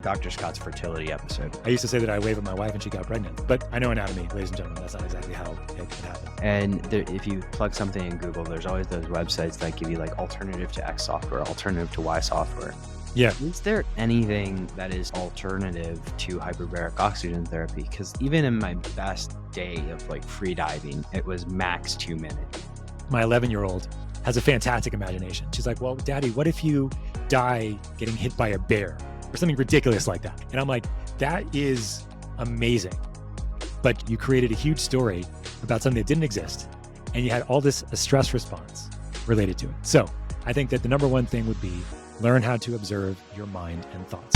Dr. Scott's fertility episode. I used to say that I waved at my wife and she got pregnant, but I know anatomy, ladies and gentlemen. That's not exactly how it happened. And if you plug something in Google, there's always those websites that give you like alternative to X software, alternative to Y software. Yeah. Is there anything that is alternative to hyperbaric oxygen therapy? Because even in my best day of like free diving, it was max 2 minutes. My 11-year-old has a fantastic imagination. She's like, well, Daddy, what if you die getting hit by a bear or something ridiculous like that? And I'm like, that is amazing. But you created a huge story about something that didn't exist. And you had all this a stress response related to it. So I think that the number one thing would be learn how to observe your mind and thoughts.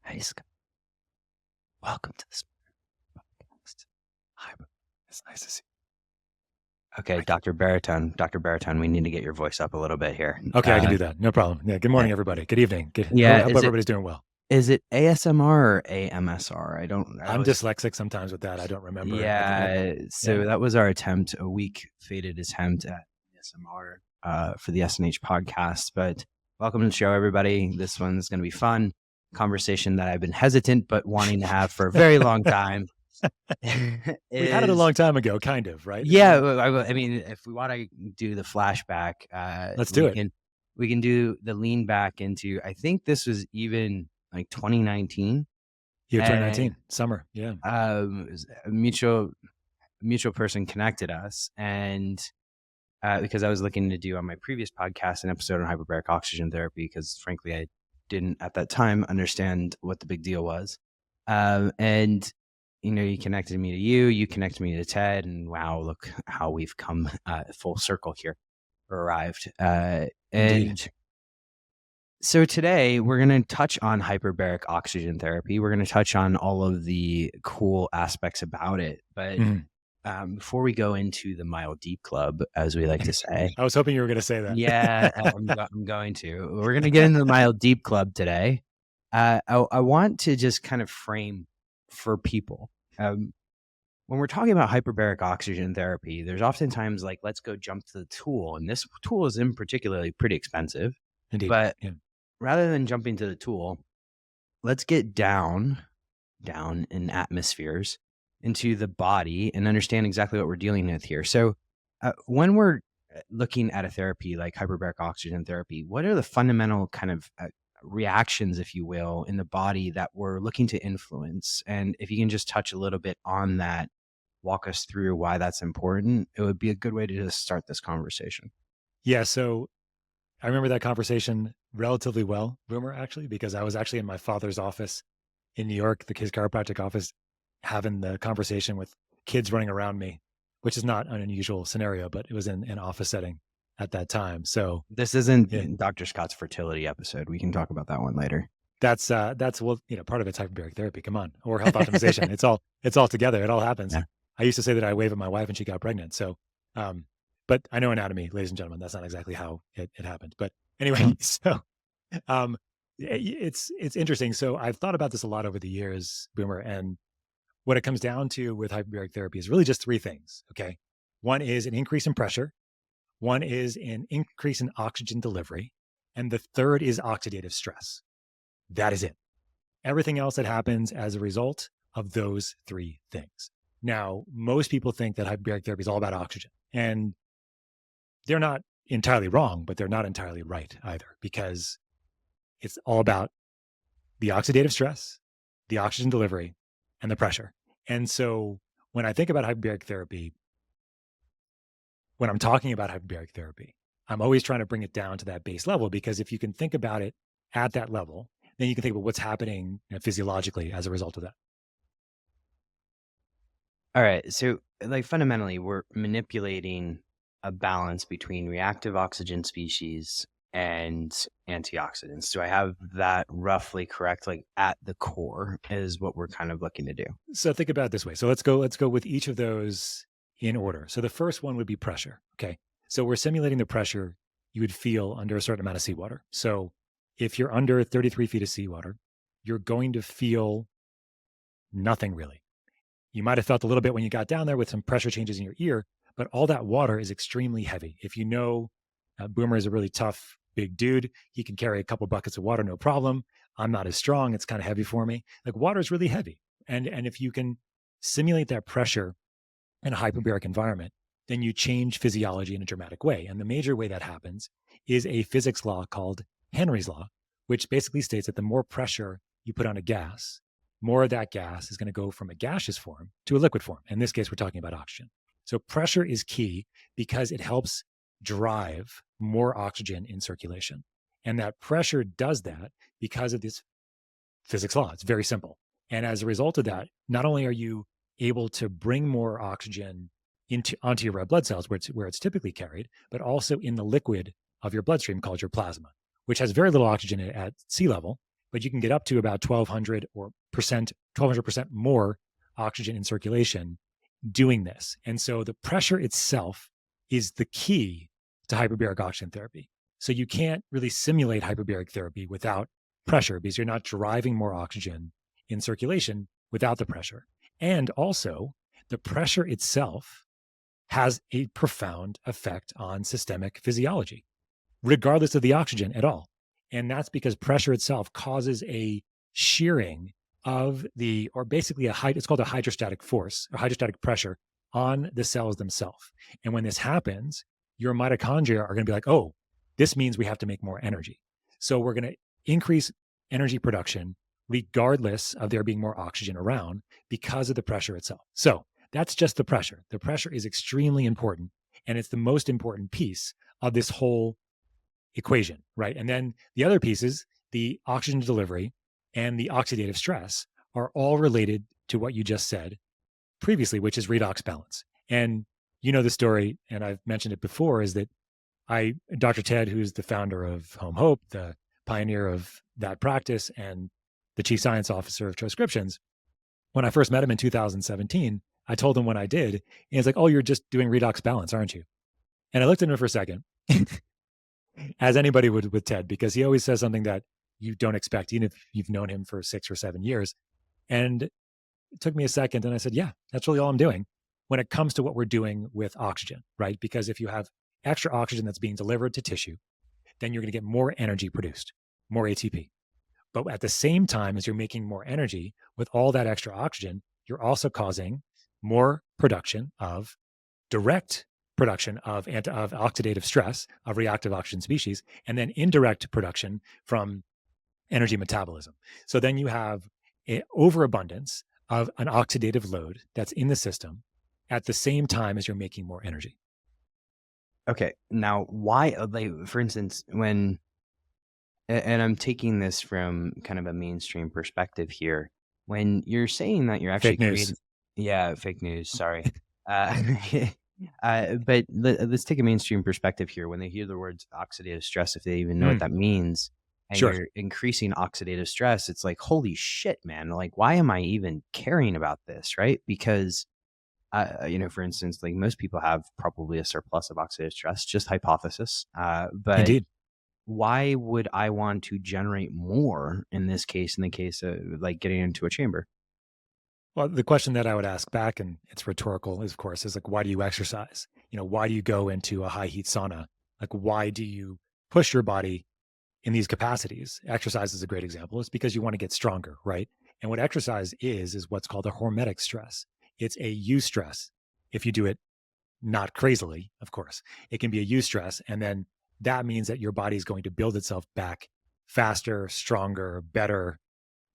Hey, Scott. Welcome to this podcast. Hi, it's nice to see you. Okay, Dr. Baritone, we need to get your voice up a little bit here. Okay, I can do that. No problem. Yeah. Good morning, everybody. Good evening. I hope everybody's doing well. Is it ASMR or AMSR? I'm dyslexic sometimes with that. I don't remember. Yeah. That was our attempt, a weak-fated attempt at ASMR for the SNH podcast. But welcome to the show, everybody. This one's going to be fun. Conversation that I've been hesitant but wanting to have for a very long time. We had it a long time ago, kind of, right? Yeah. I mean, if we want to do the flashback, let's do it. We can do the lean back into, I think this was even like 2019. Yeah, 2019 summer. Yeah. A mutual person connected us, and because I was looking to do on my previous podcast an episode on hyperbaric oxygen therapy, because frankly I didn't at that time understand what the big deal was, and you connected me to you connected me to Ted, and wow, look how we've come full circle here, or arrived. And so today we're going to touch on hyperbaric oxygen therapy. We're going to touch on all of the cool aspects about it. But before we go into the Mile Deep Club, as we like to say. I was hoping you were going to say that. Yeah, I'm going to. We're going to get into the Mile Deep Club today. I want to just kind of frame for people. When we're talking about hyperbaric oxygen therapy, there's oftentimes like, let's go jump to the tool. And this tool is in particularly pretty expensive. Indeed. But rather than jumping to the tool, let's get down in atmospheres into the body and understand exactly what we're dealing with here. So when we're looking at a therapy like hyperbaric oxygen therapy, what are the fundamental kind of reactions, if you will, in the body that we're looking to influence? And if you can just touch a little bit on that, walk us through why that's important, it would be a good way to just start this conversation. Yeah. So I remember that conversation relatively well, Boomer, actually, because I was actually in my father's office in New York, his chiropractic office, having the conversation with kids running around me, which is not an unusual scenario, but it was in an office setting at that time. So this isn't Dr. Scott's fertility episode. We can talk about that one later. That's part of it's hyperbaric therapy. Come on, or health optimization. It's all together. It all happens. Yeah. I used to say that I waved at my wife and she got pregnant. So, but I know anatomy, ladies and gentlemen. That's not exactly how it happened. But anyway, so it's interesting. So I've thought about this a lot over the years, Boomer, and what it comes down to with hyperbaric therapy is really just three things. Okay, one is an increase in pressure, one is an increase in oxygen delivery, and the third is oxidative stress. That is it. Everything else that happens as a result of those three things. Now, most people think that hyperbaric therapy is all about oxygen, and they're not entirely wrong, but they're not entirely right either, because it's all about the oxidative stress, the oxygen delivery, and the pressure. And so when I think about hyperbaric therapy, when I'm talking about hyperbaric therapy, I'm always trying to bring it down to that base level, because if you can think about it at that level, then you can think about what's happening physiologically as a result of that. All right. So like fundamentally, we're manipulating a balance between reactive oxygen species and antioxidants. Do I have that roughly correct? Like at the core is what we're kind of looking to do. So think about it this way. So let's go with each of those in order. So the first one would be pressure. Okay. So we're simulating the pressure you would feel under a certain amount of seawater. So if you're under 33 feet of seawater, you're going to feel nothing really. You might have felt a little bit when you got down there with some pressure changes in your ear, but all that water is extremely heavy. If you know, Boomer is a really tough, big dude. He can carry a couple buckets of water, no problem. I'm not as strong. It's kind of heavy for me. Like water is really heavy. And if you can simulate that pressure in a hyperbaric environment, then you change physiology in a dramatic way. And the major way that happens is a physics law called Henry's law, which basically states that the more pressure you put on a gas, more of that gas is going to go from a gaseous form to a liquid form. In this case, we're talking about oxygen. So pressure is key because it helps drive more oxygen in circulation. And that pressure does that because of this physics law. It's very simple. And as a result of that, not only are you able to bring more oxygen onto your red blood cells where it's typically carried, but also in the liquid of your bloodstream called your plasma, which has very little oxygen at sea level, but you can get up to about 1200% more oxygen in circulation doing this. And so the pressure itself is the key to hyperbaric oxygen therapy. So you can't really simulate hyperbaric therapy without pressure because you're not driving more oxygen in circulation without the pressure. And also, the pressure itself has a profound effect on systemic physiology, regardless of the oxygen at all. And that's because pressure itself causes a shearing of it's called a hydrostatic force or hydrostatic pressure on the cells themselves. And when this happens, your mitochondria are going to be like, oh, this means we have to make more energy. So we're going to increase energy production regardless of there being more oxygen around because of the pressure itself. So that's just the pressure. The pressure is extremely important, and it's the most important piece of this whole equation, right? And then the other pieces, the oxygen delivery and the oxidative stress, are all related to what you just said previously, which is redox balance. And you know the story, and I've mentioned it before, is that Dr. Ted, who's the founder of Home Hope, the pioneer of that practice, and the chief science officer of Transcriptions, when I first met him in 2017, I told him what I did. And he's like, oh, you're just doing redox balance, aren't you? And I looked at him for a second, as anybody would with Ted, because he always says something that you don't expect, even if you've known him for 6 or 7 years. And it took me a second. And I said, yeah, that's really all I'm doing when it comes to what we're doing with oxygen, right? Because if you have extra oxygen that's being delivered to tissue, then you're going to get more energy produced, more ATP. But at the same time as you're making more energy with all that extra oxygen, you're also causing more direct production of oxidative stress of reactive oxygen species, and then indirect production from energy metabolism. So then you have an overabundance of an oxidative load that's in the system at the same time as you're making more energy. Okay. Now, why, for instance, and I'm taking this from kind of a mainstream perspective here, when you're saying that you're actually Fake news. fake news, sorry. But let's take a mainstream perspective here. When they hear the words oxidative stress, if they even know what that means, and Sure. you're increasing oxidative stress, it's like, holy shit, man. Like, why am I even caring about this, right? Because for instance, like most people have probably a surplus of oxidative stress, just hypothesis. But Indeed. why would I want to generate more in the case of like getting into a chamber? Well, the question that I would ask back, and it's rhetorical, is of course, is like, why do you exercise? Why do you go into a high heat sauna? Like, why do you push your body in these capacities? Exercise is a great example. It's because you want to get stronger, right? And what exercise is what's called a hormetic stress. It's a eustress. If you do it not crazily, of course, it can be a eustress. And then that means that your body is going to build itself back faster, stronger, better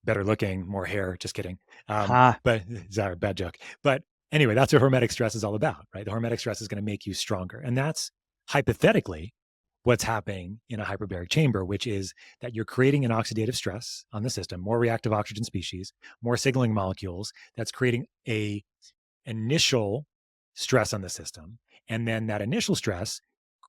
looking, more hair. Just kidding. But sorry, bad joke. But anyway, that's what hormetic stress is all about, right? The hormetic stress is going to make you stronger. And that's hypothetically what's happening in a hyperbaric chamber, which is that you're creating an oxidative stress on the system, more reactive oxygen species, more signaling molecules. That's creating a initial stress on the system. And then that initial stress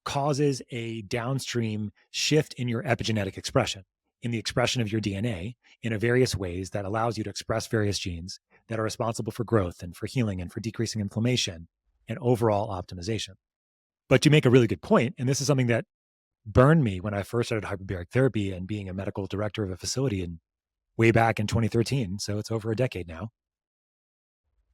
causes a downstream shift in your epigenetic expression, in the expression of your DNA in various ways that allows you to express various genes that are responsible for growth and for healing and for decreasing inflammation and overall optimization. But you make a really good point, and this is something that burned me when I first started hyperbaric therapy and being a medical director of a facility way back in 2013. So it's over a decade now.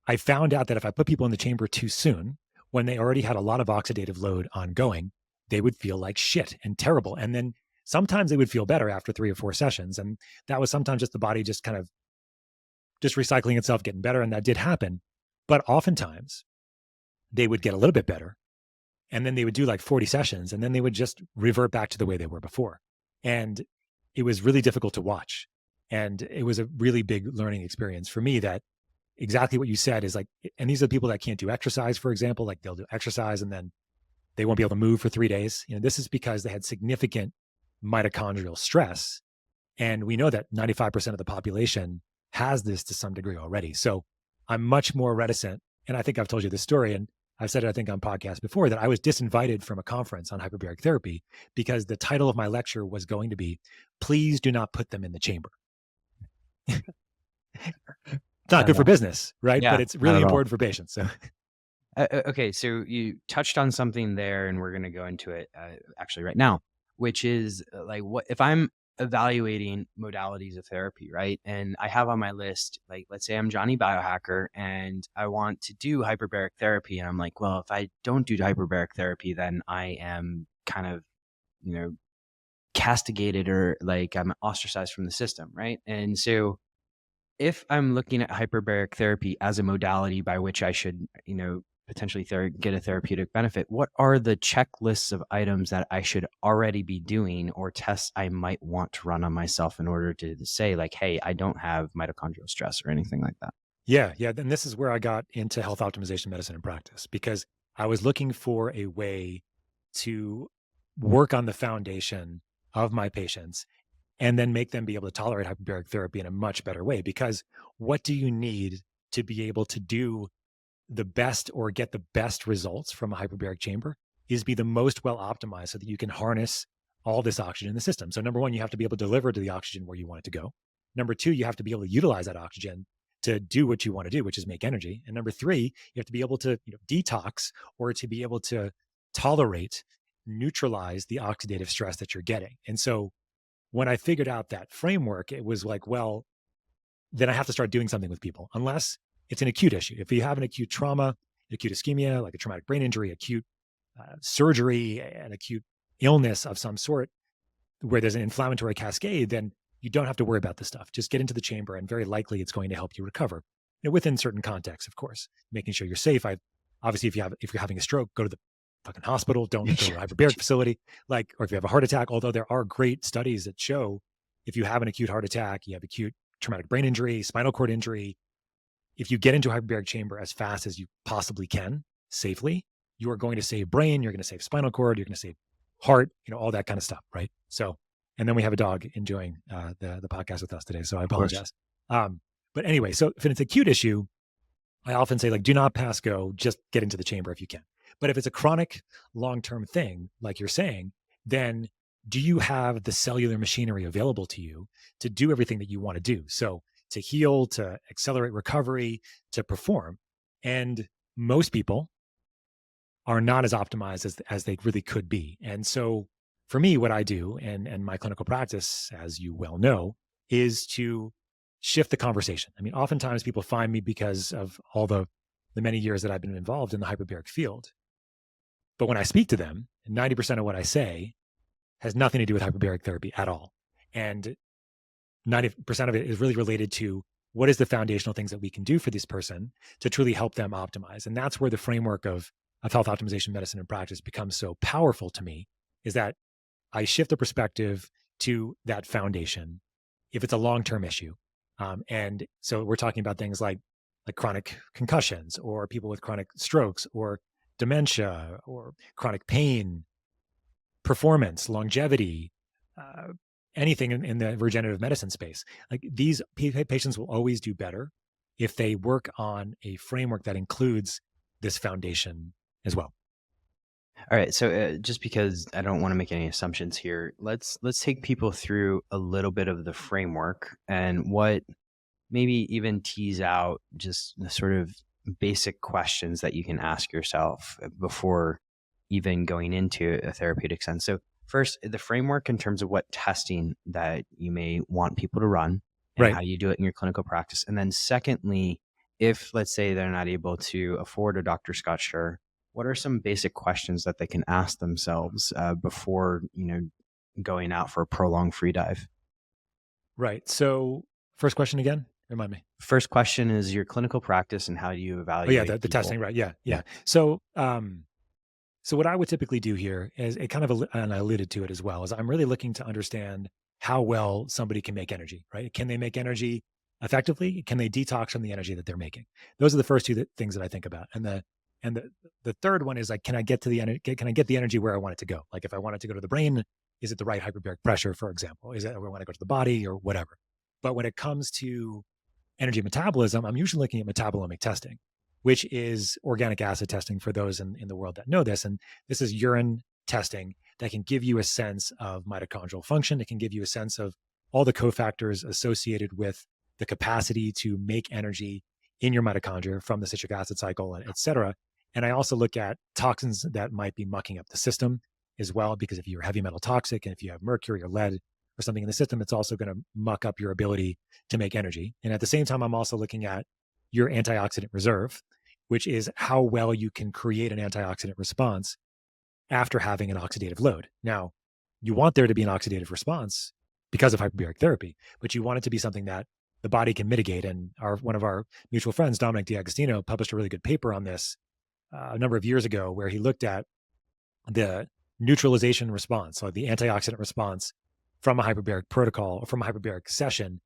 I found out that if I put people in the chamber too soon, when they already had a lot of oxidative load ongoing, they would feel like shit and terrible. And then sometimes they would feel better after 3 or 4 sessions. And that was sometimes just the body just kind of just recycling itself, getting better. And that did happen. But oftentimes they would get a little bit better. And then they would do like 40 sessions and then they would just revert back to the way they were before. And it was really difficult to watch. And it was a really big learning experience for me that exactly what you said is like, and these are the people that can't do exercise, for example, like they'll do exercise and then they won't be able to move for 3 days. This is because they had significant mitochondrial stress. And we know that 95% of the population has this to some degree already. So I'm much more reticent. And I think I've told you this story, and I've said it, I think, on podcasts before, that I was disinvited from a conference on hyperbaric therapy because the title of my lecture was going to be, "Please do not put them in the chamber." It's not good for business, right? Yeah, but it's really important for patients. So, okay, so you touched on something there, and we're going to go into it actually right now, which is like, what if I'm evaluating modalities of therapy, right? And I have on my list, like, let's say I'm Johnny Biohacker and I want to do hyperbaric therapy. And I'm like, well, if I don't do hyperbaric therapy, then I am kind of, castigated, or like I'm ostracized from the system, right? And so if I'm looking at hyperbaric therapy as a modality by which I should, potentially get a therapeutic benefit, what are the checklists of items that I should already be doing, or tests I might want to run on myself in order to say like, hey, I don't have mitochondrial stress or anything like that? yeah. And this is where I got into health optimization medicine and practice, because I was looking for a way to work on the foundation of my patients and then make them be able to tolerate hyperbaric therapy in a much better way. Because what do you need to be able to do the best or get the best results from a hyperbaric chamber is be the most well optimized so that you can harness all this oxygen in the system. So number one, you have to be able to deliver to the oxygen where you want it to go. Number two, you have to be able to utilize that oxygen to do what you want to do, which is make energy. And number three, you have to be able to detox, or to be able to tolerate, neutralize the oxidative stress that you're getting. And so when I figured out that framework, it was like, well, then I have to start doing something with people, unless it's an acute issue. If you have an acute trauma, acute ischemia, like a traumatic brain injury, acute surgery, an acute illness of some sort, where there's an inflammatory cascade, then you don't have to worry about this stuff. Just get into the chamber, and very likely it's going to help you recover, within certain contexts, of course, making sure you're safe. Obviously, if you're having a stroke, go to the fucking hospital. Don't go to a hyperbaric facility, or if you have a heart attack. Although there are great studies that show if you have an acute heart attack, you have acute traumatic brain injury, spinal cord injury, if you get into a hyperbaric chamber as fast as you possibly can safely, you are going to save brain, you're going to save spinal cord, you're going to save heart, all that kind of stuff, right? So, and then we have a dog enjoying the podcast with us today, so I apologize. But anyway, so if it's an acute issue, I often say, like, do not pass go, just get into the chamber if you can. But if it's a chronic long-term thing, like you're saying, then do you have the cellular machinery available to you to do everything that you want to do? So to heal, to accelerate recovery, to perform. And most people are not as optimized as they really could be. And so for me, what I do and my clinical practice, as you well know, is to shift the conversation. I mean, oftentimes people find me because of all the many years that I've been involved in the hyperbaric field. But when I speak to them, 90% of what I say has nothing to do with hyperbaric therapy at all. And 90% of it is really related to what is the foundational things that we can do for this person to truly help them optimize. And that's where the framework of health optimization medicine and practice becomes so powerful to me, is that I shift the perspective to that foundation if it's a long-term issue. And so we're talking about things like chronic concussions, or people with chronic strokes, or dementia, or chronic pain, performance, longevity, anything in the regenerative medicine space. Like, these patients will always do better if they work on a framework that includes this foundation as well. All right. So just because I don't want to make any assumptions here, let's take people through a little bit of the framework, and what maybe even tease out just the sort of basic questions that you can ask yourself before even going into a therapeutic sense. So first, the framework in terms of what testing that you may want people to run, and Right. how you do it in your clinical practice. And then secondly, if let's say they're not able to afford a Dr. Scott Schur, what are some basic questions that they can ask themselves before, going out for a prolonged free dive? Right. So, first question again, remind me. First question is your clinical practice and how do you Oh yeah, evaluate the people? testing, right? Yeah, Yeah. yeah. So what I would typically do here is it kind of, and I alluded to it as well, is I'm really looking to understand how well somebody can make energy, right? Can they make energy effectively? Can they detox from the energy that they're making? Those are the first two things that I think about. And the third one is like, can I get to the energy? Can I get the energy where I want it to go? Like if I want it to go to the brain, is it the right hyperbaric pressure, for example? Is it where I want to go to the body or whatever? But when it comes to energy metabolism, I'm usually looking at metabolomic testing, which is organic acid testing for those in the world that know this. And this is urine testing that can give you a sense of mitochondrial function. It can give you a sense of all the cofactors associated with the capacity to make energy in your mitochondria from the citric acid cycle, et cetera. And I also look at toxins that might be mucking up the system as well, because if you're heavy metal toxic and if you have mercury or lead or something in the system, it's also going to muck up your ability to make energy. And at the same time, I'm also looking at your antioxidant reserve, which is how well you can create an antioxidant response after having an oxidative load. Now, you want there to be an oxidative response because of hyperbaric therapy, but you want it to be something that the body can mitigate. And one of our mutual friends, Dominic D'Agostino, published a really good paper on this a number of years ago, where he looked at the neutralization response, so the antioxidant response from a hyperbaric protocol or from a hyperbaric session.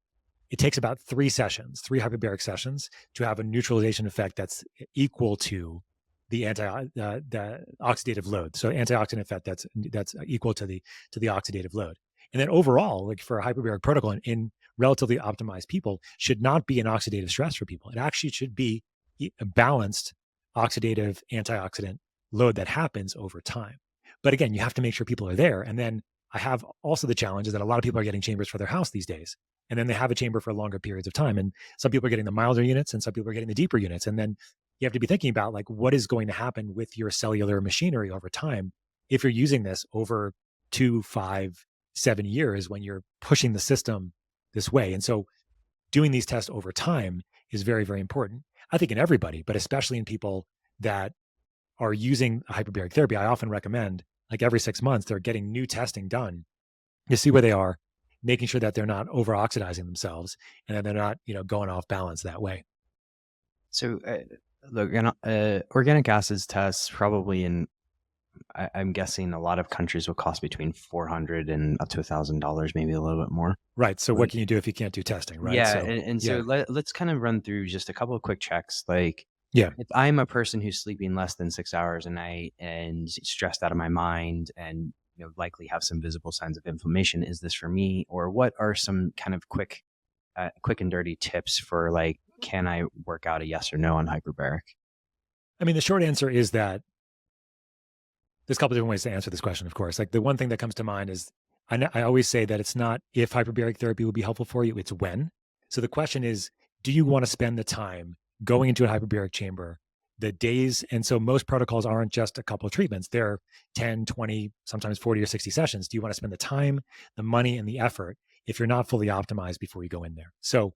It takes about 3 sessions, 3 hyperbaric sessions, to have a neutralization effect that's equal to the oxidative load. So antioxidant effect that's equal to the oxidative load. And then overall, like for a hyperbaric protocol in relatively optimized people, should not be an oxidative stress for people. It actually should be a balanced oxidative antioxidant load that happens over time. But again, you have to make sure people are there. And then I have also the challenge is that a lot of people are getting chambers for their house these days. And then they have a chamber for longer periods of time. And some people are getting the milder units and some people are getting the deeper units. And then you have to be thinking about like what is going to happen with your cellular machinery over time if you're using this over 2, 5, 7 years when you're pushing the system this way. And so doing these tests over time is very, very important. I think in everybody, but especially in people that are using hyperbaric therapy, I often recommend like every 6 months, they're getting new testing done to see where they are, making sure that they're not over oxidizing themselves and that they're not, going off balance that way. So, look, organic acids tests probably I'm guessing a lot of countries will cost between $400 and up to $1,000, maybe a little bit more. Right. So what can you do if you can't do testing? Right. Yeah. So, So let's kind of run through just a couple of quick checks. Like, yeah. if I'm a person who's sleeping less than 6 hours a night and stressed out of my mind and likely have some visible signs of inflammation, is this for me? Or what are some kind of quick and dirty tips for like, can I work out a yes or no on hyperbaric? I mean, the short answer is that there's a couple different ways to answer this question, of course. Like the one thing that comes to mind is I always say that it's not if hyperbaric therapy will be helpful for you, it's when. So the question is, do you want to spend the time going into a hyperbaric chamber, the days? And so most protocols aren't just a couple of treatments. They're 10, 20, sometimes 40 or 60 sessions. Do you want to spend the time, the money, and the effort if you're not fully optimized before you go in there? So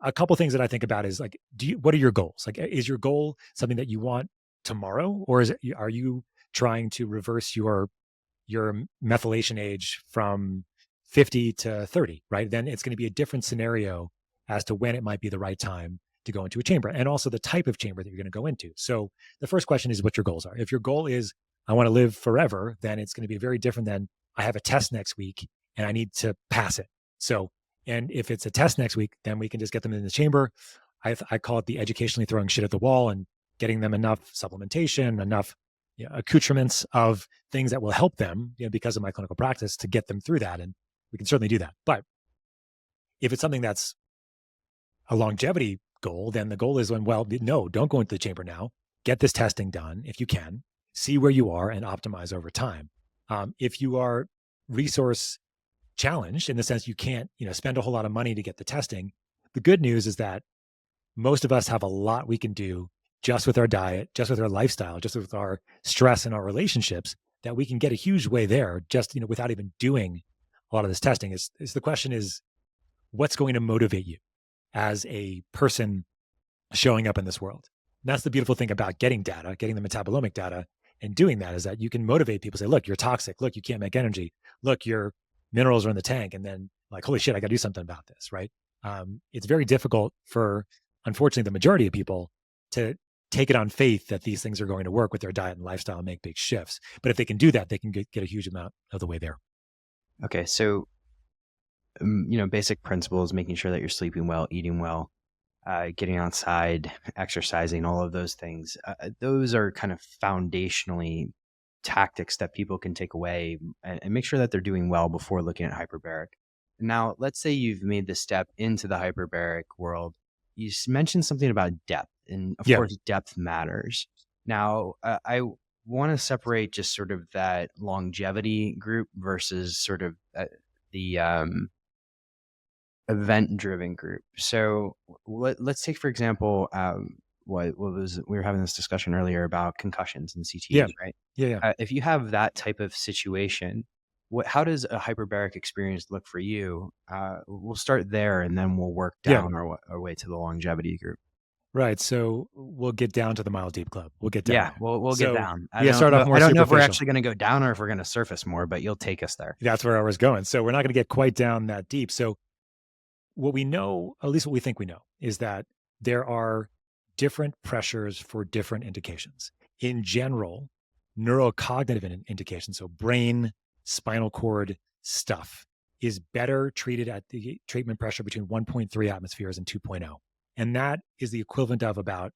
a couple things that I think about is like, what are your goals? Like, is your goal something that you want tomorrow? Or are you trying to reverse your methylation age from 50 to 30, right? Then it's going to be a different scenario as to when it might be the right time to go into a chamber, and also the type of chamber that you're going to go into. So the first question is what your goals are. If your goal is, I want to live forever, then it's going to be very different than I have a test next week and I need to pass it. So, and if it's a test next week, then we can just get them in the chamber. I call it the educationally throwing shit at the wall and getting them enough supplementation, enough accoutrements of things that will help them, because of my clinical practice, to get them through that. And we can certainly do that. But if it's something that's a longevity goal, then the goal is no, don't go into the chamber now. Get this testing done if you can, see where you are and optimize over time. If you are resource challenged in the sense you can't, spend a whole lot of money to get the testing, the good news is that most of us have a lot we can do just with our diet, just with our lifestyle, just with our stress and our relationships, that we can get a huge way there just, without even doing a lot of this testing. Is the question is, what's going to motivate you as a person showing up in this world. And that's the beautiful thing about getting data, getting the metabolomic data, and doing that is that you can motivate people, say, look, you're toxic. Look, you can't make energy. Look, your minerals are in the tank. And then like, holy shit, I got to do something about this, right? It's very difficult for, unfortunately, the majority of people to take it on faith that these things are going to work with their diet and lifestyle and make big shifts. But if they can do that, they can get a huge amount of the way there. Okay. So, basic principles, making sure that you're sleeping well, eating well, getting outside, exercising, all of those things. Those are kind of foundationally tactics that people can take away and make sure that they're doing well before looking at hyperbaric. Now, let's say you've made the step into the hyperbaric world. You mentioned something about depth, and of course, depth matters. Now, I want to separate just sort of that longevity group versus sort of the event-driven group. So let's take, for example, what was we were having this discussion earlier about concussions and CTEs, right? If you have that type of situation, how does a hyperbaric experience look for you? We'll start there, and then we'll work down our way to the longevity group. Right. So we'll get down to the Mile Deep Club. We'll get down. Yeah, we'll get down. I don't know if we're actually going to go down or if we're going to surface more, but you'll take us there. That's where I was going. So we're not going to get quite down that deep. So what we know, at least what we think we know, is that there are different pressures for different indications. In general, neurocognitive indications, so brain, spinal cord stuff, is better treated at the treatment pressure between 1.3 atmospheres and 2.0. And that is the equivalent of about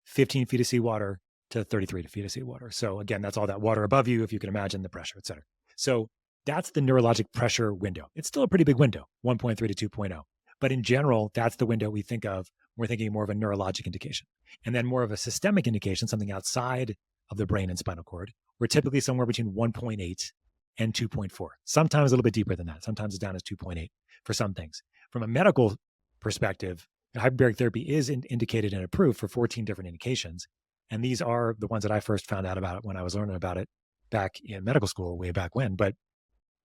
15 feet of seawater to 33 feet of seawater. So again, that's all that water above you, if you can imagine the pressure, et cetera. So that's the neurologic pressure window. It's still a pretty big window, 1.3 to 2.0. But in general, that's the window we think of. We're thinking more of a neurologic indication. And then more of a systemic indication, something outside of the brain and spinal cord. We're typically somewhere between 1.8 and 2.4. Sometimes a little bit deeper than that. Sometimes it's down as 2.8 for some things. From a medical perspective, hyperbaric therapy is indicated and approved for 14 different indications. And these are the ones that I first found out about when I was learning about it back in medical school way back when. But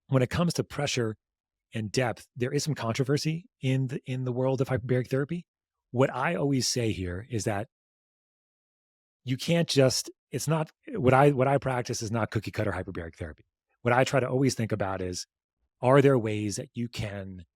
when it comes to pressure and depth, there is some controversy in the world of hyperbaric therapy. What I always say here is that you can't just, it's not, what I practice is not cookie cutter hyperbaric therapy. What I try to always think about is, are there ways that you can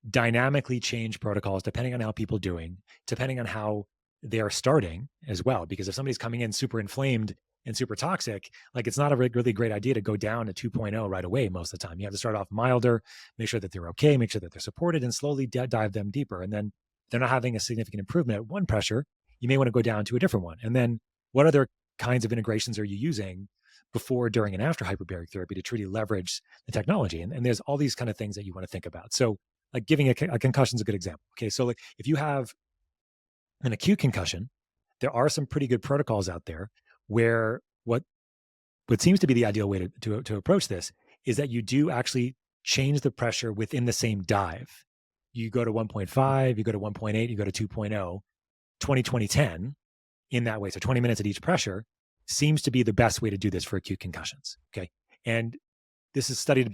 dynamically change protocols depending on how people are doing, depending on how they're starting as well? Because if somebody's coming in super inflamed and super toxic, like it's not a really great idea to go down to 2.0 right away most of the time. You have to start off milder, make sure that they're okay, make sure that they're supported, and slowly dive them deeper. And then they're not having a significant improvement at one pressure, you may want to go down to a different one. And then what other kinds of integrations are you using before, during, and after hyperbaric therapy to truly leverage the technology? And there's all these kind of things that you want to think about. So like giving a concussion is a good example. Okay, so like if you have an acute concussion, there are some pretty good protocols out there where what seems to be the ideal way to approach this is that you do actually change the pressure within the same dive. You go to 1.5, you go to 1.8, you go to 2.0, 20-20-10 in that way. So 20 minutes at each pressure seems to be the best way to do this for acute concussions. Okay. And this hasn't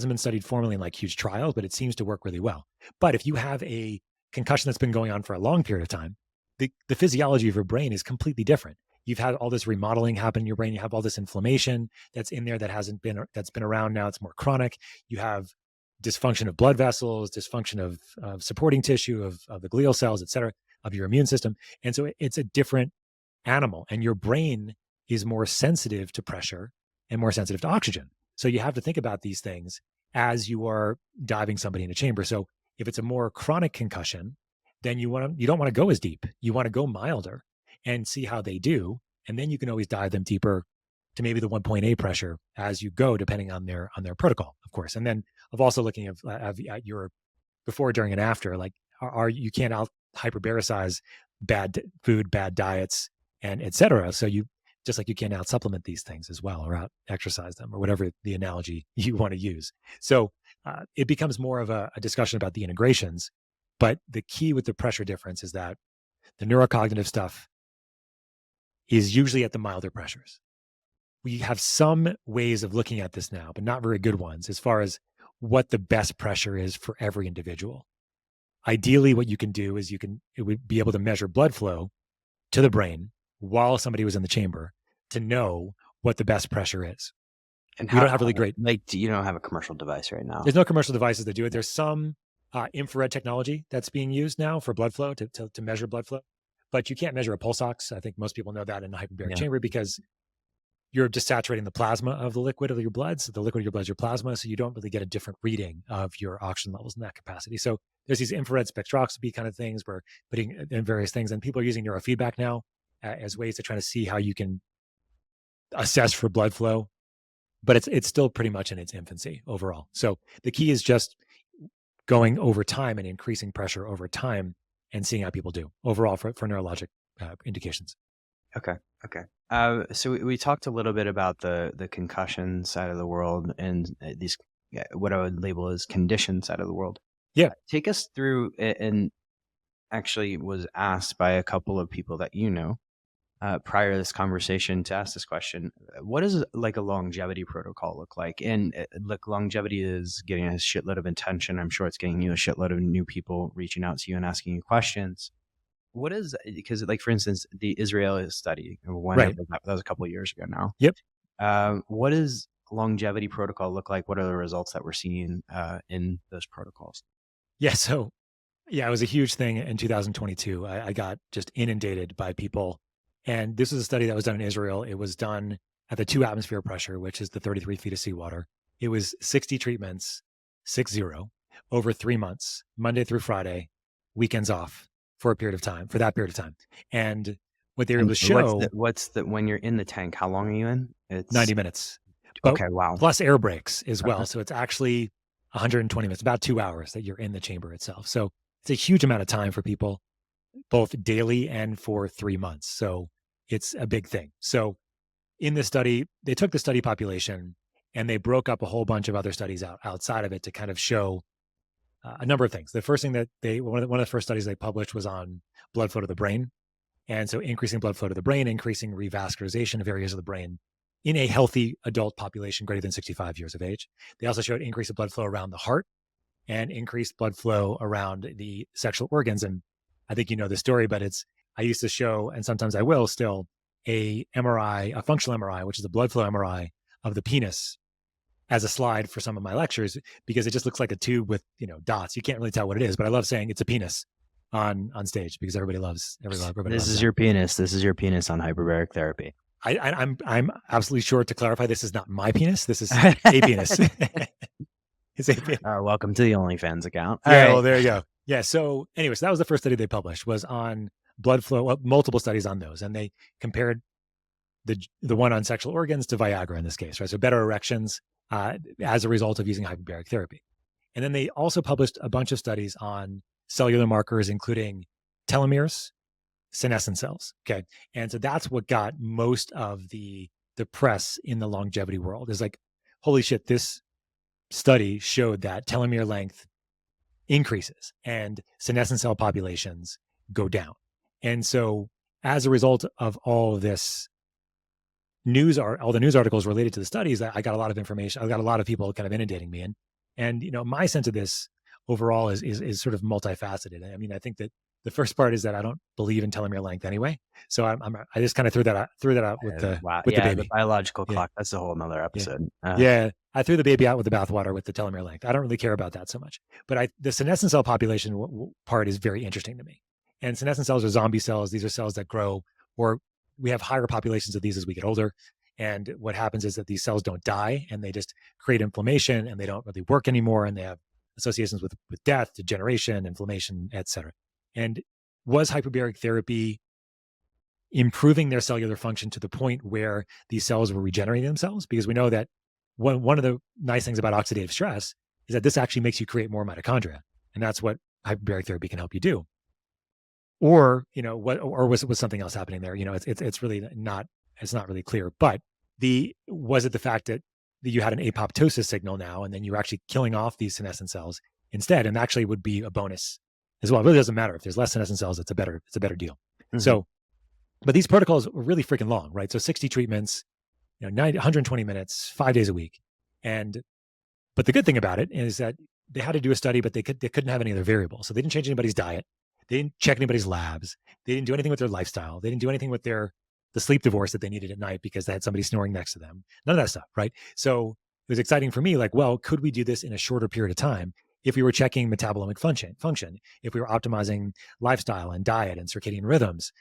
been studied formally in like huge trials, but it seems to work really well. But if you have a concussion that's been going on for a long period of time, the physiology of your brain is completely different. You've had all this remodeling happen in your brain. You have all this inflammation that's in there that's been around now. It's more chronic. You have dysfunction of blood vessels, dysfunction of supporting tissue, of the glial cells, et cetera, of your immune system. And so it's a different animal, and your brain is more sensitive to pressure and more sensitive to oxygen. So you have to think about these things as you are diving somebody in a chamber. So if it's a more chronic concussion, then you don't want to go as deep. You want to go milder and see how they do. And then you can always dive them deeper to maybe the 1.8 pressure as you go, depending on their protocol, of course. And then of also looking at your before, during, and after, like you can't out hyperbaricize bad food, bad diets, and et cetera. So you, just like you can out supplement these things as well, or out exercise them, or whatever the analogy you want to use. So it becomes more of a discussion about the integrations. But the key with the pressure difference is that the neurocognitive stuff is usually at the milder pressures. We have some ways of looking at this now, but not very good ones as far as what the best pressure is for every individual. ideally what you can do is it would be able to measure blood flow to the brain while somebody was in the chamber to know what the best pressure is. And We don't have really great, you don't have a commercial device right now. there's no commercial devices that do it. There's some infrared technology that's being used now for blood flow to measure blood flow, but you can't measure a pulse ox. I think most people know that in a hyperbaric chamber because you're just saturating the plasma of the liquid of your blood. So the liquid of your blood is your plasma. So you don't really get a different reading of your oxygen levels in that capacity. So there's these infrared spectroscopy kind of things we're putting in various things. And people are using neurofeedback now as ways to try to see how you can assess for blood flow. But it's still pretty much in its infancy overall. So the key is just going over time and increasing pressure over time and seeing how people do overall for neurologic indications. Okay. So we talked a little bit about the concussion side of the world and these what I would label as condition side of the world. Yeah. Take us through, and actually was asked by a couple of people that prior to this conversation to ask this question. What does like a longevity protocol look like? And look, longevity is getting a shitload of attention. I'm sure it's getting you a shitload of new people reaching out to you and asking you questions. What is, because like, for instance, the Israeli study, Right. that was a couple of years ago now. Yep. What does longevity protocol look like? What are the results that we're seeing in those protocols? Yeah. So yeah, it was a huge thing in 2022. I got just inundated by people. And this was a study that was done in Israel. It was done at the 2 atmosphere pressure, which is the 33 feet of seawater. It was 60 treatments, 60, over 3 months, Monday through Friday, weekends off for that period of time. And what they were able to show. What's the when you're in the tank, how long are you in? It's 90 minutes. Okay, wow. Plus air breaks as well. So it's actually 120 minutes, about 2 hours that you're in the chamber itself. So it's a huge amount of time for people, both daily and for 3 months. So it's a big thing. So in this study, they took the study population and they broke up a whole bunch of other studies outside of it to kind of show a number of things. The first thing that one of the first studies they published was on blood flow to the brain. And so increasing blood flow to the brain, increasing revascularization of areas of the brain in a healthy adult population greater than 65 years of age. They also showed increase of blood flow around the heart and increased blood flow around the sexual organs. And I think you know the story, but I used to show, and sometimes I will still, a MRI, a functional MRI, which is a blood flow MRI of the penis as a slide for some of my lectures, because it just looks like a tube with, dots. You can't really tell what it is, but I love saying it's a penis on stage because everybody loves This is your penis. This is your penis on hyperbaric therapy. I'm absolutely sure to clarify, this is not my penis. This is a penis. It's a penis. Welcome to the OnlyFans account. All right. Well, there you go. Yeah. So anyway, so that was the first study they published, was on blood flow, multiple studies on those. And they compared the one on sexual organs to Viagra in this case, right? So better erections as a result of using hyperbaric therapy. And then they also published a bunch of studies on cellular markers, including telomeres, senescent cells. Okay. And so that's what got most of the press in the longevity world, is like, holy shit, this study showed that telomere length increases and senescent cell populations go down. And so as a result of all of this all the news articles related to the studies, I got a lot of information. I got a lot of people kind of inundating me. And my sense of this overall is sort of multifaceted. I mean, I think that the first part is that I don't believe in telomere length anyway. So I just kind of threw that out with the baby. The biological clock. That's a whole nother episode. I threw the baby out with the bathwater with the telomere length. I don't really care about that so much. But the senescent cell population part is very interesting to me. And senescent cells are zombie cells. These are cells that grow, or we have higher populations of these as we get older. And what happens is that these cells don't die, and they just create inflammation, and they don't really work anymore. And they have associations with death, degeneration, inflammation, et cetera. And was hyperbaric therapy improving their cellular function to the point where these cells were regenerating themselves? Because we know that one of the nice things about oxidative stress is that this actually makes you create more mitochondria. And that's what hyperbaric therapy can help you do. Or, was something else happening there? It's really not really clear. But was it the fact that you had an apoptosis signal now, and then you're actually killing off these senescent cells instead? And actually would be a bonus as well. It really doesn't matter. If there's less senescent cells, it's a better deal. Mm-hmm. So, but these protocols were really freaking long, right? So 60 treatments, 120 minutes, 5 days a week. But the good thing about it is that they had to do a study, but they couldn't have any other variables. So they didn't change anybody's diet. They didn't check anybody's labs. They didn't do anything with their lifestyle. They didn't do anything with the sleep divorce that they needed at night because they had somebody snoring next to them. None of that stuff, right? So it was exciting for me, like, well, could we do this in a shorter period of time if we were checking metabolomic function, if we were optimizing lifestyle and diet and circadian rhythms?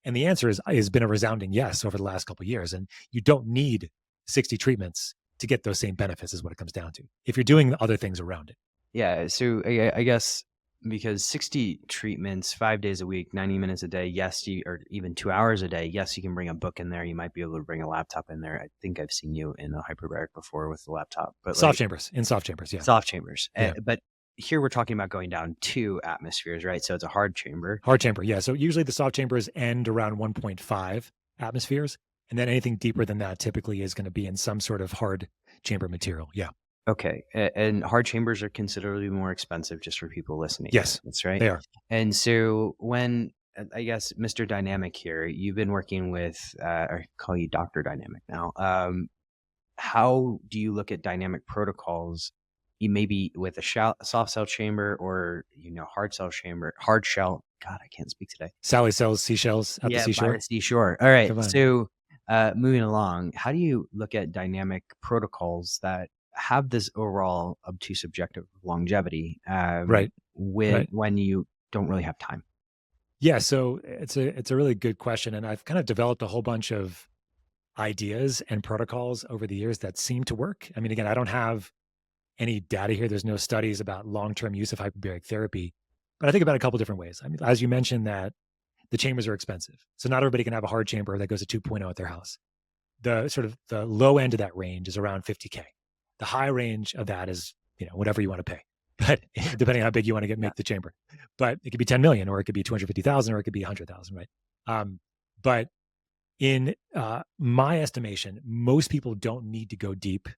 And the answer has been a resounding yes over the last couple of years. And you don't need 60 treatments to get those same benefits is what it comes down to, if you're doing the other things around it. Yeah. So I guess because 60 treatments, 5 days a week, 90 minutes a day, yes, or even 2 hours a day, yes, you can bring a book in there. You might be able to bring a laptop in there. I think I've seen you in a hyperbaric before with the laptop. But soft chambers, yeah. Soft chambers. Yeah. But here we're talking about going down 2 atmospheres, right? So it's a hard chamber. Hard chamber, yeah. So usually the soft chambers end around 1.5 atmospheres. And then anything deeper than that typically is going to be in some sort of hard chamber material. Yeah. Okay. And hard chambers are considerably more expensive, just for people listening. Yes, that's right. They are. And so when, I guess, Mr. Dynamic here, you've been working with, or I call you Dr. Dynamic now. How do you look at dynamic protocols? You maybe with a soft cell chamber or, hard shell. God, I can't speak today. Sally sells seashells at the seashore. By the seashore. All right. So moving along, how do you look at dynamic protocols that have this overall obtuse objective of longevity, right? When you don't really have time? Yeah, so it's a really good question, and I've kind of developed a whole bunch of ideas and protocols over the years that seem to work. I mean, again, I don't have any data here. There's no studies about long-term use of hyperbaric therapy, but I think about a couple different ways. I mean, as you mentioned, that the chambers are expensive, so not everybody can have a hard chamber that goes to 2.0 at their house. The sort of the low end of that range is around 50K. The high range of that is, whatever you want to pay, but depending on how big you want to make the chamber. But it could be 10 million, or it could be 250,000, or it could be 100,000, right? But in my estimation, most people don't need to go deep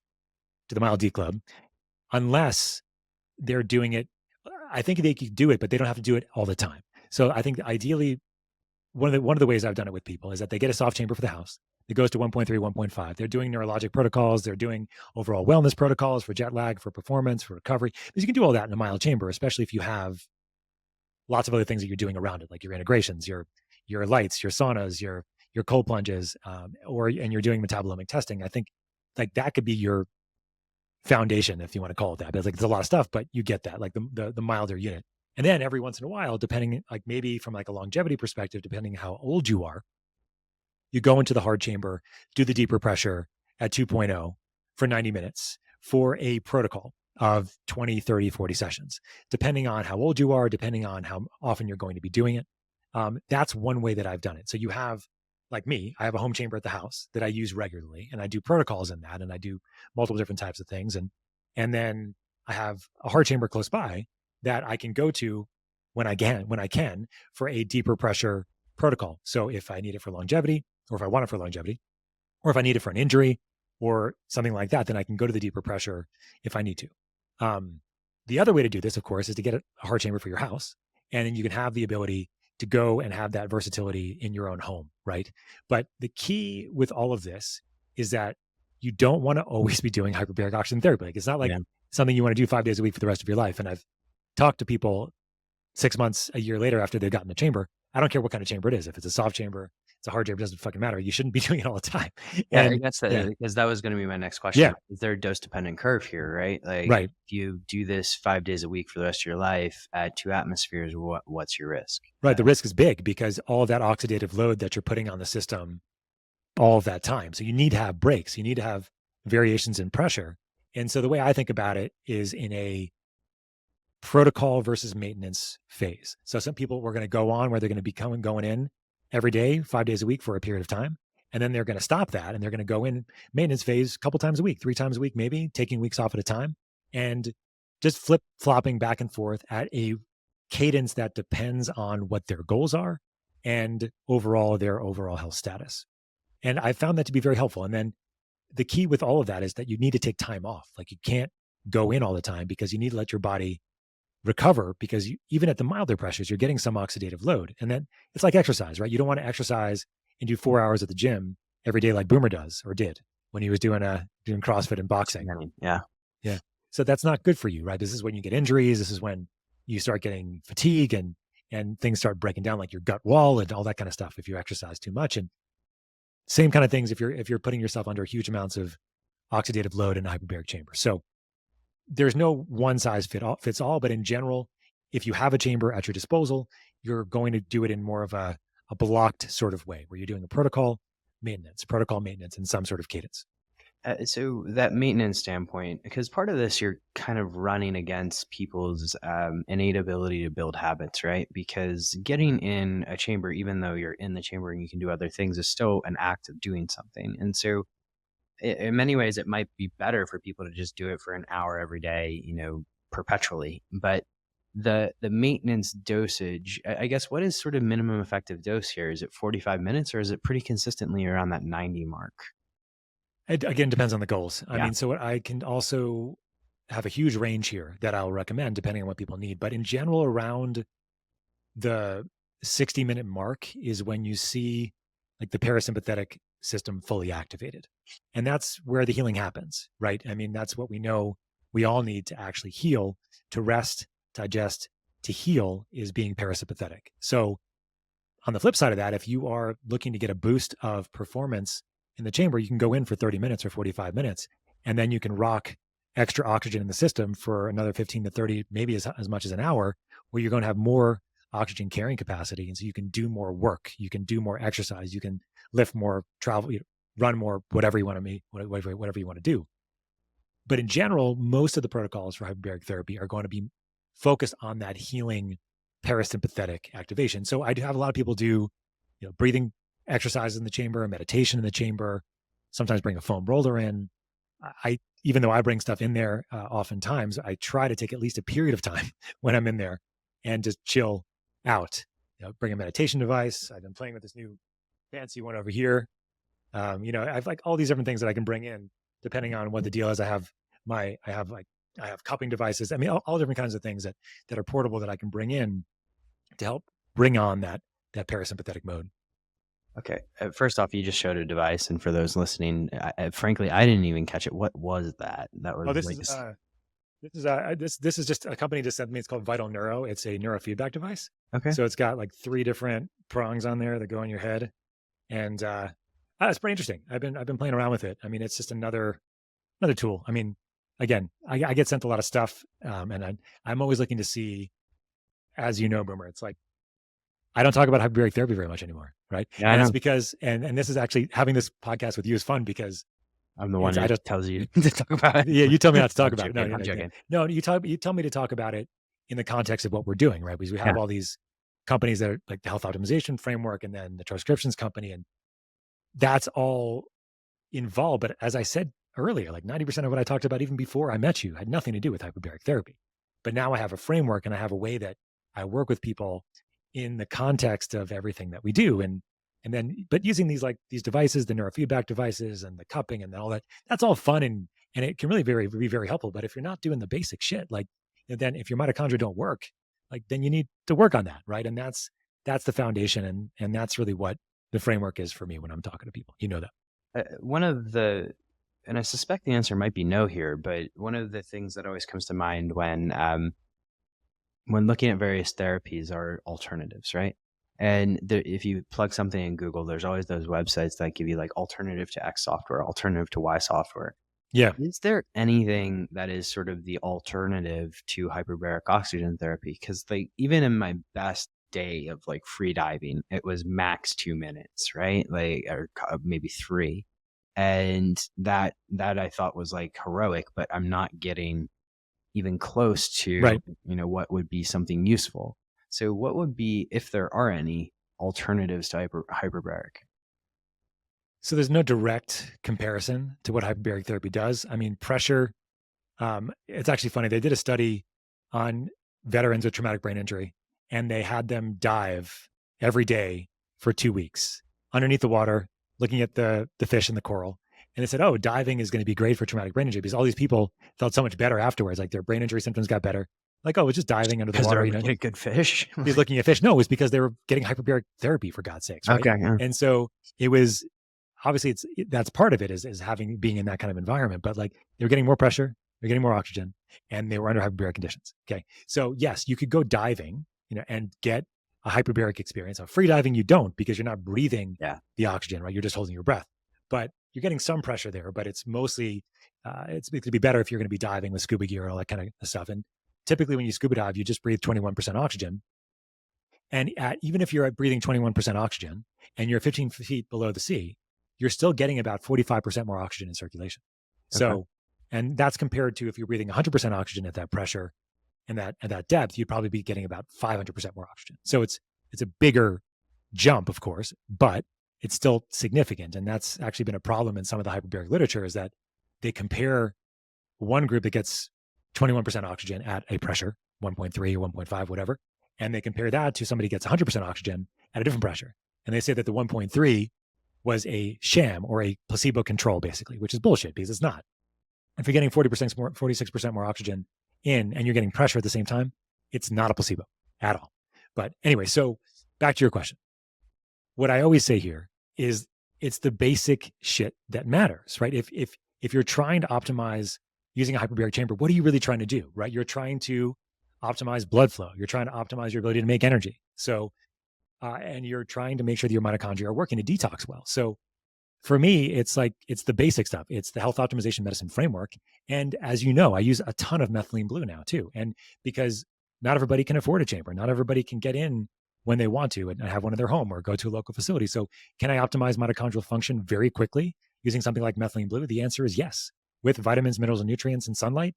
to the Mile Deep Club unless they're doing it. I think they could do it, but they don't have to do it all the time. So I think ideally, one of the ways I've done it with people is that they get a soft chamber for the house. It goes to 1.3, 1.5. They're doing neurologic protocols. They're doing overall wellness protocols for jet lag, for performance, for recovery. Because you can do all that in a mild chamber, especially if you have lots of other things that you're doing around it, like your integrations, your lights, your saunas, your cold plunges, and you're doing metabolomic testing. I think like that could be your foundation, if you want to call it that. But it's a lot of stuff, but you get that, like the milder unit. And then every once in a while, depending, like maybe from like a longevity perspective, depending how old you are, you go into the hard chamber, do the deeper pressure at 2.0 for 90 minutes for a protocol of 20, 30, 40 sessions, depending on how old you are, depending on how often you're going to be doing it. That's one way that I've done it. So you have, like me, I have a home chamber at the house that I use regularly, and I do protocols in that, and I do multiple different types of things. And then I have a hard chamber close by that I can go to when I can for a deeper pressure protocol. So if I need it for longevity, or if I want it for longevity, or if I need it for an injury or something like that, then I can go to the deeper pressure if I need to. The other way to do this, of course, is to get a hard chamber for your house. And then you can have the ability to go and have that versatility in your own home, right? But the key with all of this is that you don't want to always be doing hyperbaric oxygen therapy. Like, it's not like something you want to do 5 days a week for the rest of your life. And I've talked to people 6 months, a year later after they've gotten a chamber. I don't care what kind of chamber it is. If it's a soft chamber, it's a hard chamber, it doesn't fucking matter. You shouldn't be doing it all the time. Yeah, and that's because that was going to be my next question. Yeah. Is there a dose dependent curve here, right? Like, right. If you do this 5 days a week for the rest of your life at 2 atmospheres, what's your risk? Right. The risk is big because all of that oxidative load that you're putting on the system all of that time. So you need to have breaks. You need to have variations in pressure. And so the way I think about it is in a protocol versus maintenance phase. So some people were going to go on where they're going to be going in every day, 5 days a week for a period of time. And then they're going to stop that and they're going to go in maintenance phase a couple times a week, 3 times a week, maybe taking weeks off at a time, and just flip-flopping back and forth at a cadence that depends on what their goals are and their overall health status. And I found that to be very helpful. And then the key with all of that is that you need to take time off. Like, you can't go in all the time because you need to let your body recover, because even at the milder pressures, you're getting some oxidative load. And then it's like exercise, right? You don't want to exercise and do 4 hours at the gym every day like Boomer does or did when he was doing CrossFit and boxing. Yeah. Yeah. So that's not good for you, right? This is when you get injuries. This is when you start getting fatigue and things start breaking down, like your gut wall and all that kind of stuff if you exercise too much. And same kind of things if you're putting yourself under huge amounts of oxidative load in a hyperbaric chamber. So there's no one size fits all, but in general, if you have a chamber at your disposal, you're going to do it in more of a blocked sort of way where you're doing a protocol maintenance in some sort of cadence. So that maintenance standpoint, because part of this, you're kind of running against people's innate ability to build habits, right? Because getting in a chamber, even though you're in the chamber and you can do other things, is still an act of doing something. And so in many ways, it might be better for people to just do it for an hour every day, perpetually. But the maintenance dosage, I guess, what is sort of minimum effective dose here? Is it 45 minutes or is it pretty consistently around that 90 mark? It again depends on the goals. I Yeah. mean, so I can also have a huge range here that I'll recommend depending on what people need. But in general, around the 60-minute mark is when you see like the parasympathetic system fully activated. And that's where the healing happens, right? I mean, that's what we know we all need to actually heal, to rest, digest, to heal is being parasympathetic. So on the flip side of that, if you are looking to get a boost of performance in the chamber, you can go in for 30 minutes or 45 minutes, and then you can rock extra oxygen in the system for another 15 to 30, maybe as much as an hour, where you're going to have more oxygen carrying capacity. And so you can do more work, you can do more exercise, you can lift more, travel, run more, whatever you want to do. But in general, most of the protocols for hyperbaric therapy are going to be focused on that healing parasympathetic activation. So I do have a lot of people do, breathing exercises in the chamber, meditation in the chamber, sometimes bring a foam roller in. Even though I bring stuff in there, oftentimes I try to take at least a period of time when I'm in there and just chill out. Bring a meditation device. I've been playing with this new fancy one over here. I've like all these different things that I can bring in depending on what the deal is. I have cupping devices. I mean, all different kinds of things that are portable that I can bring in to help bring on that parasympathetic mode. Okay. First off, you just showed a device, and for those listening, frankly, I didn't even catch it. What was that? That was this is just a company just sent me. It's called Vital Neuro. It's a neurofeedback device. Okay. So it's got like 3 different prongs on there that go in your head, and it's pretty interesting. I've been playing around with it. I mean, it's just another tool. I mean, again, I get sent a lot of stuff, and I'm always looking to see, as you know, Boomer. It's like I don't talk about hyperbaric therapy very much anymore, right? Yeah, and it's because, and this is actually having this podcast with you is fun because I'm the one that tells you to talk about it. Yeah, you tell me not to talk about it. I'm joking. No, you tell me to talk about it in the context of what we're doing, right? Because we have all these companies that are like the health optimization framework and then the transcriptions company, and that's all involved. But as I said earlier, like 90% of what I talked about even before I met you had nothing to do with hyperbaric therapy. But now I have a framework and I have a way that I work with people in the context of everything that we do. And then, but using these devices, the neurofeedback devices and the cupping and all that, that's all fun and it can really be very helpful. But if you're not doing the basic shit, like then if your mitochondria don't work, like then you need to work on that, right? And that's the foundation, and that's really what the framework is for me when I'm talking to people. You know that. And I suspect the answer might be no here, but one of the things that always comes to mind when looking at various therapies are alternatives, right? And if you plug something in Google, there's always those websites that give you like alternative to X software, alternative to Y software. Yeah. Is there anything that is sort of the alternative to hyperbaric oxygen therapy? Because like even in my best day of like free diving, it was max 2 minutes, right? Like, or maybe 3. And that I thought was like heroic, but I'm not getting even close to, right, what would be something useful. So what would be, if there are any, alternatives to hyperbaric? So there's no direct comparison to what hyperbaric therapy does. I mean, pressure, it's actually funny. They did a study on veterans with traumatic brain injury, and they had them dive every day for 2 weeks underneath the water, looking at the fish and the coral. And they said, oh, diving is going to be great for traumatic brain injury because all these people felt so much better afterwards. Like their brain injury symptoms got better. Like, oh, it's just diving under the water. Because they're looking at good fish. He's looking at fish. No, it was because they were getting hyperbaric therapy, for God's sakes. Right? Okay. Yeah. And so it was, obviously that's part of it is being in that kind of environment. But like they're getting more pressure, they're getting more oxygen. and they were under hyperbaric conditions. Okay. So yes, you could go diving, and get a hyperbaric experience. Free diving, you don't, because you're not breathing the oxygen, right? You're just holding your breath, but you're getting some pressure there, but it's mostly, it's going to be better if you're going to be diving with scuba gear, all that kind of stuff. And typically when you scuba dive, you just breathe 21% oxygen. And even if you're breathing 21% oxygen and you're 15 feet below the sea, you're still getting about 45% more oxygen in circulation. So, and that's compared to if you're breathing 100% oxygen at that pressure and at that depth, you'd probably be getting about 500% more oxygen. So it's a bigger jump, of course, but it's still significant. And that's actually been a problem in some of the hyperbaric literature, is that they compare one group that gets 21% oxygen at a pressure, 1.3 or 1.5, whatever, and they compare that to somebody who gets 100% oxygen at a different pressure. And they say that the 1.3 was a sham or a placebo control, basically, which is bullshit, because it's not. If you're getting 46% more oxygen in and you're getting pressure at the same time, it's not a placebo at all. But anyway, so back to your question. What I always say here is it's the basic shit that matters, right? If you're trying to optimize using a hyperbaric chamber, what are you really trying to do, right? You're trying to optimize blood flow. You're trying to optimize your ability to make energy. So, and you're trying to make sure that your mitochondria are working to detox well. So for me, it's the basic stuff. It's the health optimization medicine framework. And as you know, I use a ton of methylene blue now too. And because not everybody can afford a chamber, not everybody can get in when they want to and have one in their home or go to a local facility. So can I optimize mitochondrial function very quickly using something like methylene blue? The answer is yes. With vitamins, minerals, and nutrients and sunlight,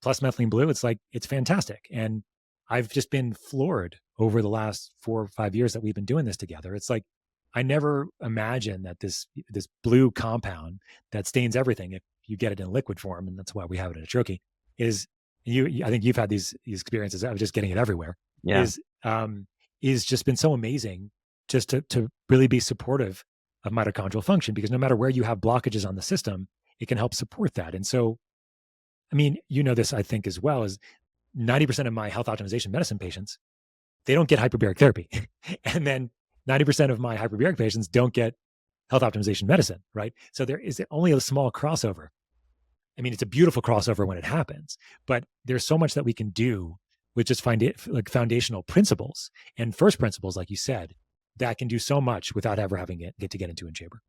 plus methylene blue, it's fantastic. And I've just been floored over the last 4 or 5 years that we've been doing this together. It's like, I never imagined that this blue compound that stains everything, if you get it in liquid form, and that's why we have it in a troche, I think you've had these experiences of just getting it everywhere. Yeah. Is just been so amazing just to really be supportive of mitochondrial function, because no matter where you have blockages on the system, it can help support that. And so, I mean, this, I think, as well, as 90% of my health optimization medicine patients, they don't get hyperbaric therapy. And then 90% of my hyperbaric patients don't get health optimization medicine, right? So there is only a small crossover. I mean, it's a beautiful crossover when it happens, but there's so much that we can do with just foundational principles and first principles, like you said, that can do so much without ever having get into a chamber.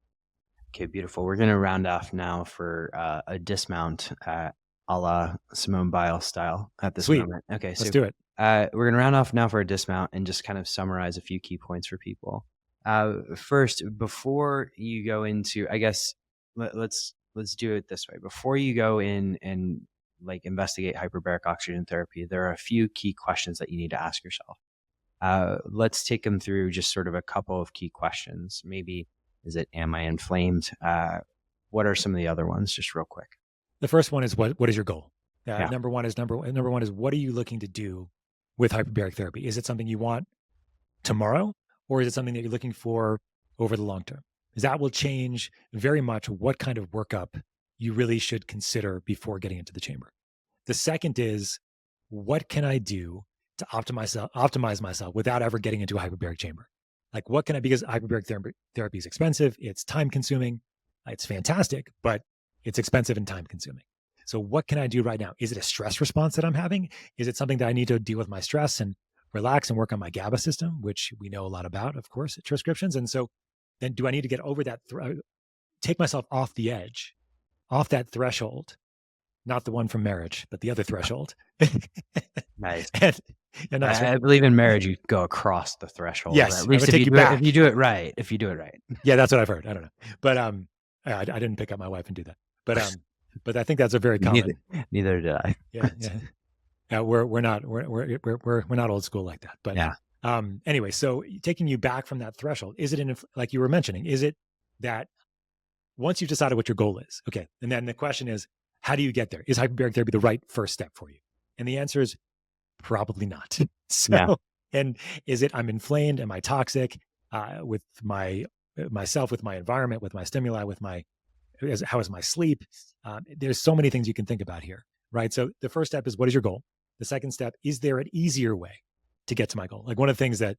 Okay, beautiful. We're going to round off now for a dismount a la Simone Biles style at this moment. Okay, let's do it. We're going to round off now for a dismount and just kind of summarize a few key points for people. First, before you go into, I guess, let's do it this way. Before you go in and investigate hyperbaric oxygen therapy, there are a few key questions that you need to ask yourself. Let's take them through just sort of a couple of key questions. Maybe, is it, am I inflamed? What are some of the other ones, just real quick? The first one is what is your goal? Number one is what are you looking to do with hyperbaric therapy? Is it something you want tomorrow, or is it something that you're looking for over the long term? Because that will change very much what kind of workup you really should consider before getting into the chamber. The second is, what can I do to optimize myself without ever getting into a hyperbaric chamber? Like, what can I, because hyperbaric therapy is expensive, it's time consuming, it's fantastic, but it's expensive and time consuming. So what can I do right now? Is it a stress response that I'm having? Is it something that I need to deal with my stress and relax and work on my GABA system, which we know a lot about, of course, at transcriptions? And so then do I need to get over that, take myself off the edge, off that threshold, not the one from marriage, but the other threshold. Nice. And I believe in marriage, you go across the threshold. Yes, at least if you do it right. Yeah, that's what I've heard. I don't know, but I didn't pick up my wife and do that. But I think that's a very common. Neither did I. Yeah. We're not old school like that. But yeah. Anyway, so taking you back from that threshold, is it like you were mentioning? Is it that once you've decided what your goal is, okay, and then the question is, how do you get there? Is hyperbaric therapy the right first step for you? And the answer is probably not. And is it, I'm inflamed? Am I toxic with myself, with my environment, with my stimuli, how is my sleep? There's so many things you can think about here, right? So the first step is, what is your goal? The second step, is there an easier way to get to my goal? Like, one of the things that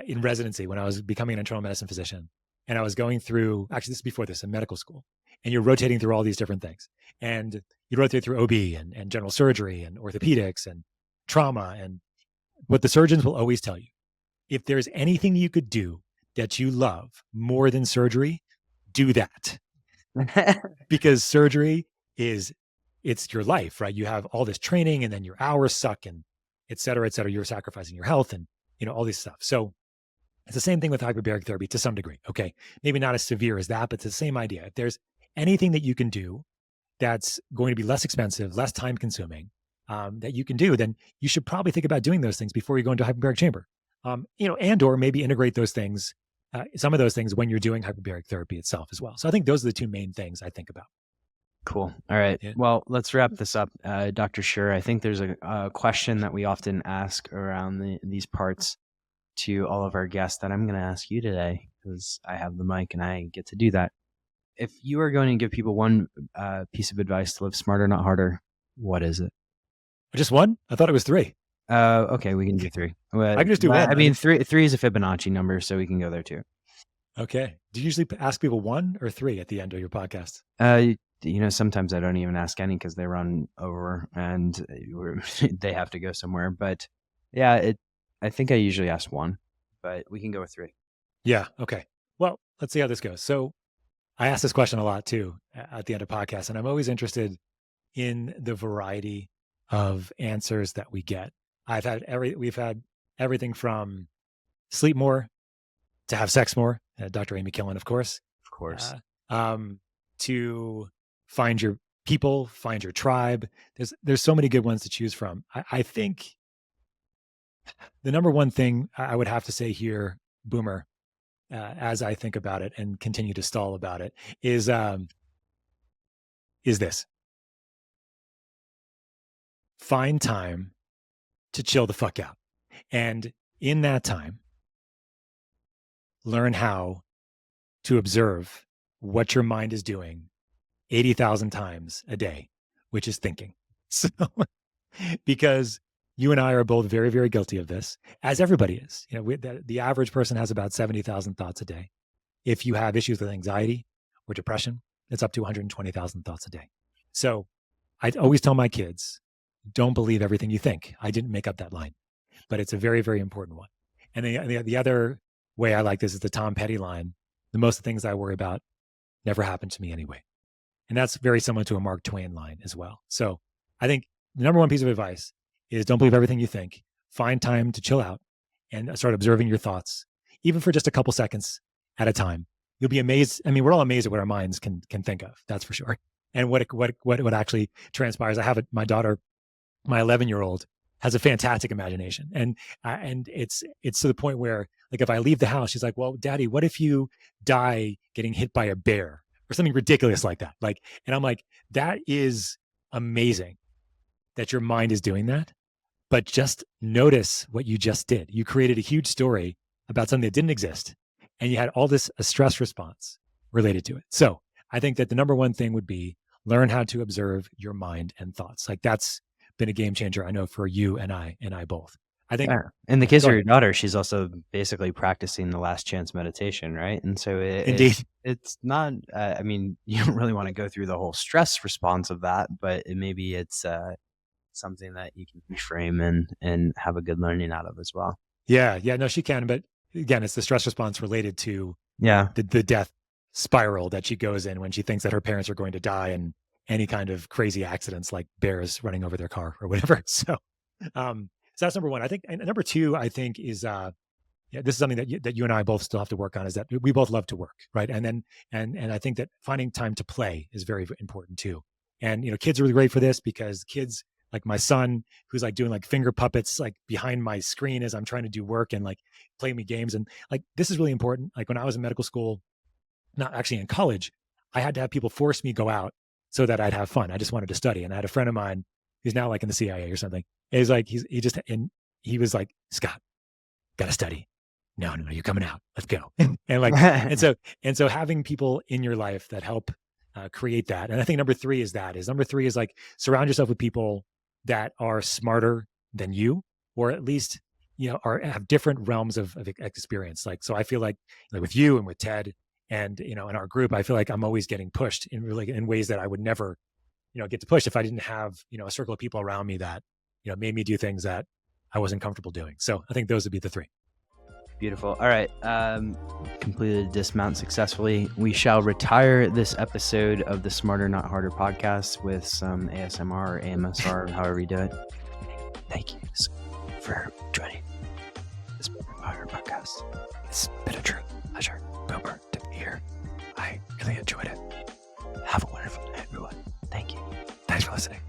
in residency, when I was becoming an internal medicine physician, and I was going through, actually this is before this, in medical school, and you're rotating through all these different things. And you rotate through OB and general surgery and orthopedics and trauma. And what the surgeons will always tell you, if there's anything you could do that you love more than surgery, do that. Because surgery it's your life, right? You have all this training and then your hours suck and et cetera, et cetera. You're sacrificing your health and, all this stuff. So it's the same thing with hyperbaric therapy to some degree. Okay. Maybe not as severe as that, but it's the same idea. If there's anything that you can do that's going to be less expensive, less time consuming, that you can do, then you should probably think about doing those things before you go into hyperbaric chamber. And or maybe integrate those things, some of those things when you're doing hyperbaric therapy itself as well. So I think those are the two main things I think about. Cool. All right. Yeah. Well, let's wrap this up. Dr. Schur, I think there's a question that we often ask around these parts to all of our guests that I'm going to ask you today because I have the mic and I get to do that. If you are going to give people one piece of advice to live smarter, not harder, what is it? Just one? I thought it was three. Okay, we can do three. I can just do one. I mean, three is a Fibonacci number, so we can go there too. Okay. Do you usually ask people one or three at the end of your podcast? Sometimes I don't even ask any because they run over and they have to go somewhere. But yeah, I think I usually ask one, but we can go with three. Yeah. Okay. Well, let's see how this goes. So I ask this question a lot too at the end of podcasts, and I'm always interested in the variety of answers that we get. We've had everything from sleep more to have sex more, Dr. Amy Killen, of course, to find your people, find your tribe. There's so many good ones to choose from. I think the number one thing I would have to say here, Boomer, as I think about it and continue to stall about it, is this: find time to chill the fuck out, and in that time, learn how to observe what your mind is doing 80,000 times a day, which is thinking. So, because you and I are both very, very guilty of this, as everybody is. The average person has about 70,000 thoughts a day. If you have issues with anxiety or depression, it's up to 120,000 thoughts a day. So I always tell my kids, don't believe everything you think. I didn't make up that line, but it's a very, very important one. And the other way I like this is the Tom Petty line: the most of the things I worry about never happened to me anyway. And that's very similar to a Mark Twain line as well. So I think the number one piece of advice is don't believe everything you think. Find time to chill out and start observing your thoughts, even for just a couple seconds at a time. You'll be amazed. I mean, we're all amazed at what our minds can think of. That's for sure. And what actually transpires. I have my daughter, my 11-year-old, has a fantastic imagination, and it's to the point where, like, if I leave the house, she's like, "Well, Daddy, what if you die getting hit by a bear or something ridiculous like that?" Like, and I'm like, that is amazing that your mind is doing that. But just notice what you just did. You created a huge story about something that didn't exist, and you had all this a stress response related to it. So I think that the number one thing would be learn how to observe your mind and thoughts. Like, that's been a game changer, I know, for you and I both. I think, in the case of your daughter, she's also basically practicing the last chance meditation, right? And so it's not. I mean, you don't really want to go through the whole stress response of that, but maybe it's something that you can reframe and have a good learning out of as well. Yeah, no, she can, but again, it's the stress response related to the death spiral that she goes in when she thinks that her parents are going to die and any kind of crazy accidents like bears running over their car or whatever. So that's number one. I think, and number two, I think is, this is something that you and I both still have to work on, is that we both love to work, right? And then, and I think that finding time to play is very important too. And, kids are really great for this, because kids, like my son, who's like doing like finger puppets, like behind my screen as I'm trying to do work and like play me games. And like, this is really important. Like when I was in medical school, not actually in college, I had to have people force me go out so that I'd have fun. I just wanted to study. And I had a friend of mine who's now like in the CIA or something. He's like, he was like, Scott, gotta study. No, you're coming out. Let's go. And like, and so having people in your life that help create that. And I think number three is like, surround yourself with people that are smarter than you, or at least, have different realms of experience. Like, so I feel like with you and with Ted and, in our group, I feel like I'm always getting pushed in ways that I would never get to push if I didn't have, a circle of people around me that, made me do things that I wasn't comfortable doing. So I think those would be the three. Beautiful. All right. Completed dismount successfully. We shall retire this episode of the Smarter Not Harder podcast with some ASMR or AMSR, however you do it. Thank you for joining this Harder podcast. It's been a true pleasure, Boomer, to be here. I really enjoyed it. Have a wonderful day, everyone. Thank you. Thanks for listening.